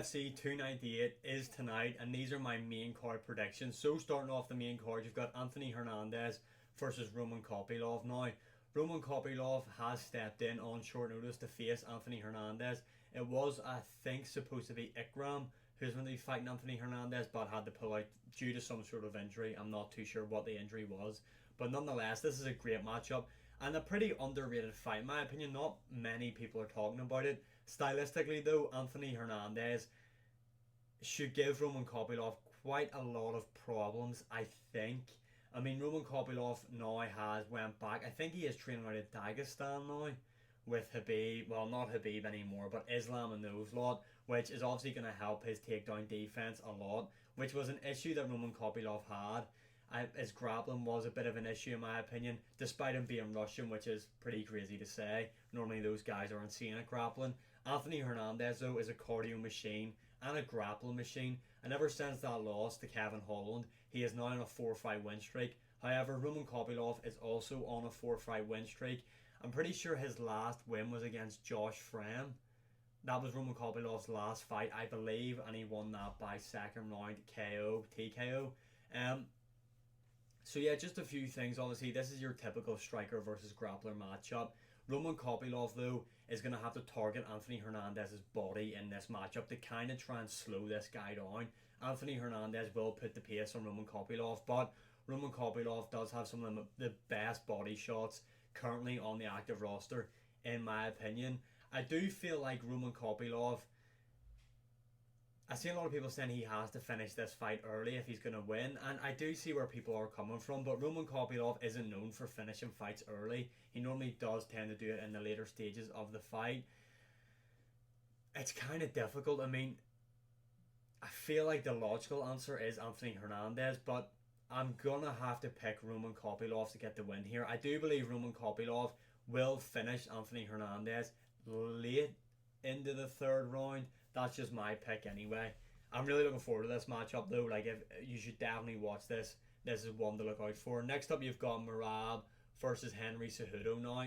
UFC 298 is tonight, and these are my main card predictions. So, starting off the main card, you've got Anthony Hernandez versus Roman Kopylov. Now, Roman Kopylov has stepped in on short notice to face Anthony Hernandez. It was, I think, supposed to be Ikram who's going to be fighting Anthony Hernandez, but had to pull out due to some sort of injury. I'm not too sure what the injury was, but nonetheless, this is a great matchup and a pretty underrated fight, in my opinion. Not many people are talking about it. Stylistically, though, Anthony Hernandez should give Roman Kopylov quite a lot of problems, I think. I mean, Roman Kopylov now has went back. I think he is training out of Dagestan now with Habib. Well, not Habib anymore, but Islam and those lot, which is obviously going to help his takedown defense a lot, which was an issue that Roman Kopylov had. His grappling was a bit of an issue in my opinion, despite him being Russian, which is pretty crazy to say. Normally those guys are insane at grappling. Anthony Hernandez, though, is a cardio machine and a grappling machine, and ever since that loss to Kevin Holland, he is now on a 4-fight win streak. However, Roman Kopylov is also on a 4-fight win streak. I'm pretty sure his last win was against Josh Frem. That was Roman Kopylov's last fight, I believe, and he won that by second round KO, TKO. So yeah, just a few things. Obviously, this is your typical striker versus grappler matchup. Roman Kopylov, though, is going to have to target Anthony Hernandez's body in this matchup to kind of try and slow this guy down. Anthony Hernandez will put the pace on Roman Kopylov, but Roman Kopylov does have some of the best body shots currently on the active roster, in my opinion. I do feel like Roman Kopylov, I see a lot of people saying he has to finish this fight early if he's going to win, and I do see where people are coming from, but Roman Kopylov isn't known for finishing fights early. He normally does tend to do it in the later stages of the fight. It's kind of difficult. I mean, I feel like the logical answer is Anthony Hernandez, but I'm going to have to pick Roman Kopylov to get the win here. I do believe Roman Kopylov will finish Anthony Hernandez late into the third round. That's just my pick anyway. I'm really looking forward to this matchup though. Like, if you should definitely watch this. This is one to look out for. Next up, you've got Merab versus Henry Cejudo. Now,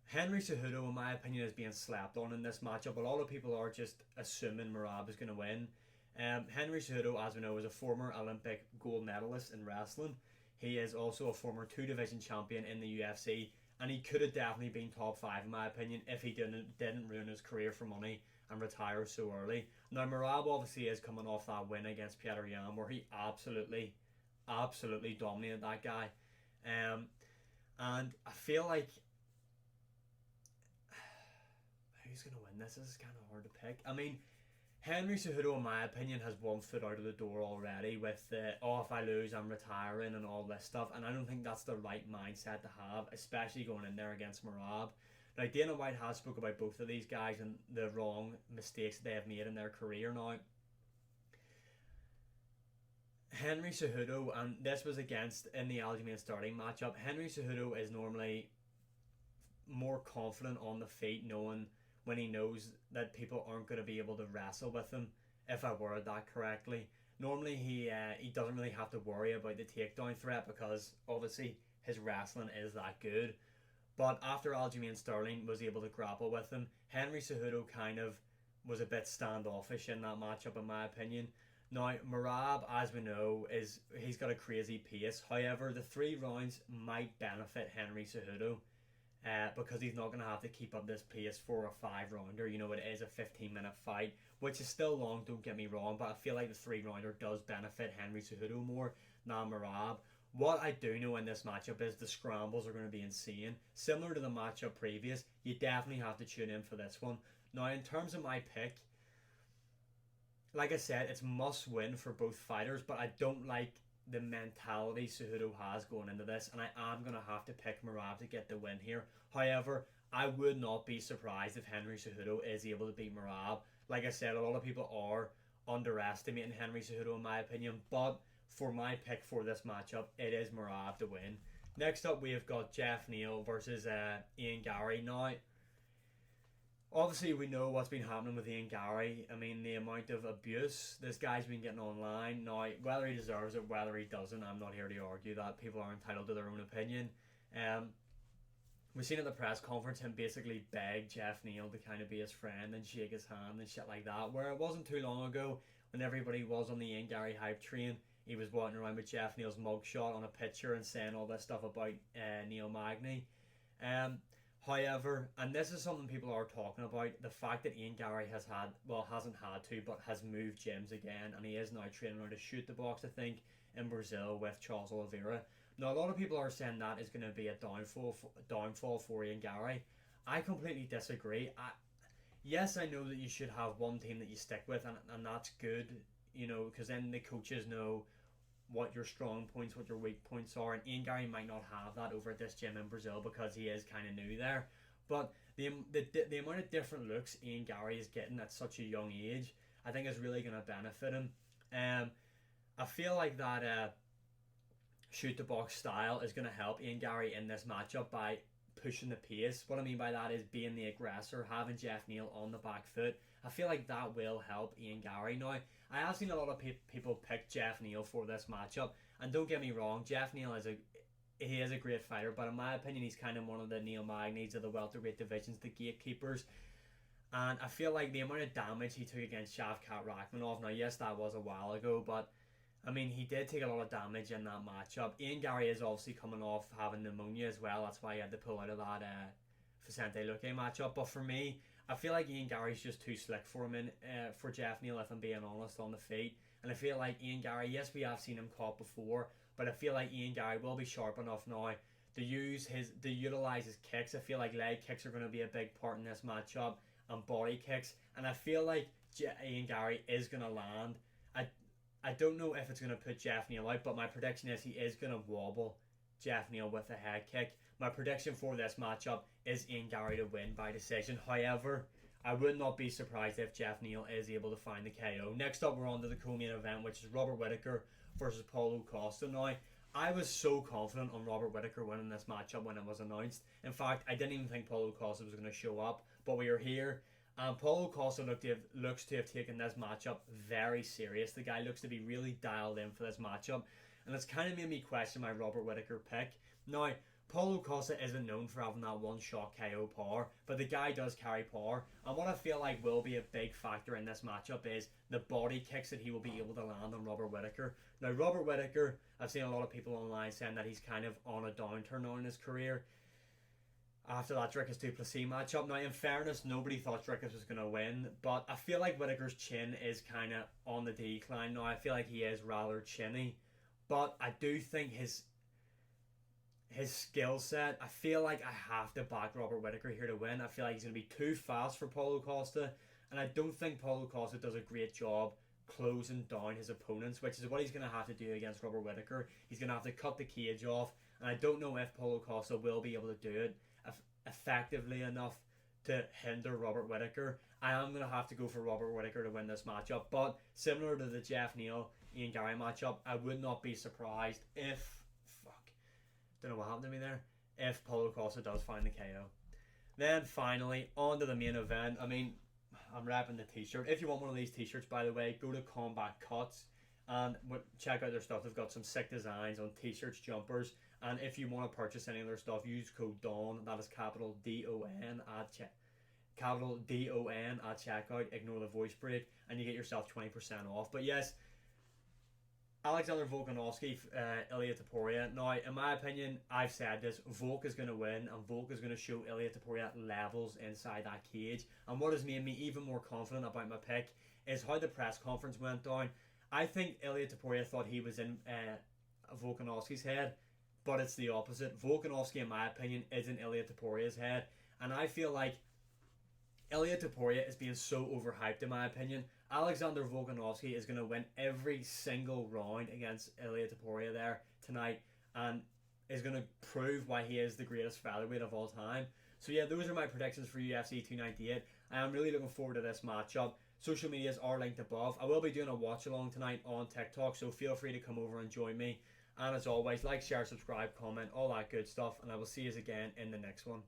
Henry Cejudo, in my opinion, is being slept on in this matchup. A lot of people are just assuming Merab is going to win. Henry Cejudo, as we know, is a former Olympic gold medalist in wrestling. He is also a former 2-division champion in the UFC, and he could have definitely been top 5 in my opinion if he didn't ruin his career for money and retire so early. Now, Merab obviously is coming off that win against Petr Yan, where he absolutely dominated that guy. And I feel like who's going to win this? This is kind of hard to pick. I mean, Henry Cejudo, in my opinion, has one foot out of the door already with the, oh, if I lose, I'm retiring and all this stuff. And I don't think that's the right mindset to have, especially going in there against Merab. Now, Dana White has spoke about both of these guys and the wrong mistakes they have made in their career now. Henry Cejudo, and this was against in the Aljamain Sterling matchup, Henry Cejudo is normally more confident on the feet, knowing when he knows that people aren't going to be able to wrestle with him, if I word that correctly. Normally he doesn't really have to worry about the takedown threat because obviously his wrestling is that good. But after Aljamain Sterling was able to grapple with him, Henry Cejudo kind of was a bit standoffish in that matchup, in my opinion. Now, Merab, as we know, he's got a crazy pace. However, the 3 rounds might benefit Henry Cejudo because he's not going to have to keep up this pace for a 5-rounder. You know, it is a 15-minute fight, which is still long, don't get me wrong, but I feel like the 3-rounder does benefit Henry Cejudo more than Merab. What I do know in this matchup is the scrambles are going to be insane. Similar to the matchup previous, you definitely have to tune in for this one. Now, in terms of my pick, like I said, it's must win for both fighters, but I don't like the mentality Cejudo has going into this, and I am going to have to pick Merab to get the win here. However, I would not be surprised if Henry Cejudo is able to beat Merab. Like I said, a lot of people are underestimating Henry Cejudo in my opinion, but for my pick for this matchup, it is Merab to win. Next up, we have got Jeff Neal versus Ian Gary. Now, obviously, we know what's been happening with Ian Gary. I mean, the amount of abuse this guy's been getting online. Now, whether he deserves it, whether he doesn't, I'm not here to argue that. People are entitled to their own opinion. we've seen at the press conference him basically beg Jeff Neal to kind of be his friend and shake his hand and shit like that. Where it wasn't too long ago when everybody was on the Ian Gary hype train, he was walking around with Jeff Neal's mugshot on a picture and saying all this stuff about Neil Magny. However, and this is something people are talking about, the fact that Ian Gary hasn't had to, but has moved gyms again, and he is now training around to shoot the box, I think, in Brazil with Charles Oliveira. Now, a lot of people are saying that is going to be a downfall for Ian Gary. I completely disagree. Yes, I know that you should have one team that you stick with, and that's good, because then the coaches know what your strong points, what your weak points are, and Ian Gary might not have that over at this gym in Brazil because he is kind of new there. But the amount of different looks Ian Gary is getting at such a young age, I think is really going to benefit him. I feel like that shoot the box style is going to help Ian Gary in this matchup by pushing the pace. What I mean by that is being the aggressor, having Jeff Neal on the back foot. I feel like that will help Ian Gary. Now, I have seen a lot of people pick Jeff Neal for this matchup, and don't get me wrong, Jeff Neal is a great fighter, but in my opinion, he's kind of one of the Neil Magnies of the welterweight divisions, the gatekeepers. And I feel like the amount of damage he took against Shavkat Rakhmonov, now yes, that was a while ago, but I mean, he did take a lot of damage in that matchup. Ian Gary is obviously coming off having pneumonia as well. That's why he had to pull out of that Vicente Luque matchup. But for me, I feel like Ian Gary's just too slick for him for Jeff Neal, if I'm being honest, on the feet. And I feel like Ian Gary, yes, we have seen him caught before, but I feel like Ian Gary will be sharp enough now to utilize his kicks. I feel like leg kicks are going to be a big part in this matchup, and body kicks. And I feel like Ian Gary is going to land. I don't know if it's going to put Jeff Neal out, but my prediction is he is going to wobble Jeff Neal with a head kick. My prediction for this matchup is Ian Gary to win by decision. However, I would not be surprised if Jeff Neal is able to find the KO. Next up, we're on to the co-main event, which is Robert Whittaker versus Paulo Costa. Now, I was so confident on Robert Whittaker winning this matchup when it was announced. In fact, I didn't even think Paulo Costa was going to show up, but we are here. Paulo Costa looks to have taken this matchup very serious. The guy looks to be really dialed in for this matchup, and it's kind of made me question my Robert Whittaker pick. Now, Paulo Costa isn't known for having that one-shot KO power, but the guy does carry power, and what I feel like will be a big factor in this matchup is the body kicks that he will be able to land on Robert Whittaker. Now, Robert Whittaker, I've seen a lot of people online saying that he's kind of on a downturn now in his career after that Dricus du Plessis matchup. Now, in fairness, nobody thought Dricus was going to win, but I feel like Whittaker's chin is kind of on the decline now. I feel like he is rather chinny, but I do think his skill set, I feel like I have to back Robert Whittaker here to win. I feel like he's going to be too fast for Paulo Costa, and I don't think Paulo Costa does a great job closing down his opponents, which is what he's going to have to do against Robert Whittaker. He's going to have to cut the cage off, and I don't know if Paulo Costa will be able to do it effectively enough to hinder Robert Whittaker. I am going to have to go for Robert Whittaker to win this matchup, but similar to the Jeff Neal Ian Gary matchup, I would not be surprised if don't know what happened to me there, if Paulo Costa does find the KO. Then finally, on to the main event. I mean, I'm wrapping the t-shirt. If you want one of these t-shirts, by the way, go to Combat Cuts and check out their stuff. They've got some sick designs on t-shirts, jumpers, and if you want to purchase any of their stuff, use code DON, that is capital D-O-N at checkout, ignore the voice break, and you get yourself 20% off. But yes, Alexander Volkanovski, Ilia Topuria. Now, in my opinion, I've said this, Volk is going to win, and Volk is going to show Ilia Topuria levels inside that cage. And what has made me even more confident about my pick is how the press conference went down. I think Ilia Topuria thought he was in Volkanovski's head, but it's the opposite. Volkanovski, in my opinion, is in Ilia Topuria's head, and I feel like Ilia Topuria is being so overhyped, in my opinion. Alexander Volkanovski is going to win every single round against Ilia Topuria there tonight, and is going to prove why he is the greatest featherweight of all time. So yeah, those are my predictions for UFC 298. I am really looking forward to this matchup. Social medias are linked above. I will be doing a watch along tonight on TikTok, so feel free to come over and join me. And as always, like, share, subscribe, comment, all that good stuff, and I will see you again in the next one.